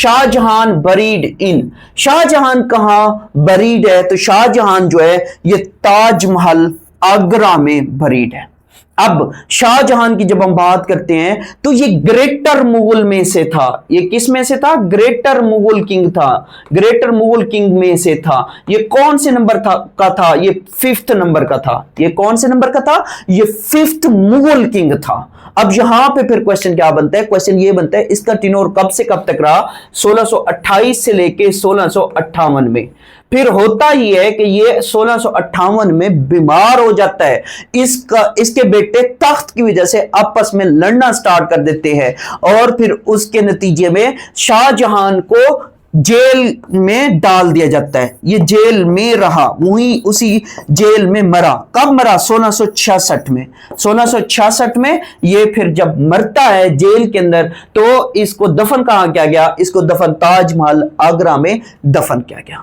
Shahjahan buried इन, शाहजहां कहां buried है? तो शाहजहां जो है ये ताजमहल आगरा में बरीड है। अब शाहजहां की जब हम बात करते हैं तो ये ग्रेटर मुगल में से था। ये किस में से था? ग्रेटर मुगल किंग था, ग्रेटर मुगल किंग में से था। ये कौन से नंबर का था? ये 5th नंबर का था। ये कौन से नंबर का था? ये 5th मुगल किंग था। अब यहां पे फिर क्वेश्चन क्या बनता है? क्वेश्चन ये बनता है इसका टिनोर कब से कब तक रहा? 1628 से लेके 1658 में। फिर होता ही है कि ये 1658 में बीमार हो जाता है। इसके बेटे तख्त की वजह से आपस में लड़ना स्टार्ट कर देते हैं और फिर उसके नतीजे में शाहजहां को जेल में डाल दिया जाता है। ये जेल में रहा, वहीं उसी जेल में मरा। कब मरा? 1666 में। 1666 में ये फिर जब मरता है जेल के अंदर तो इसको दफन कहां किया गया? इसको दफन ताजमहल आगरा में दफन किया गया।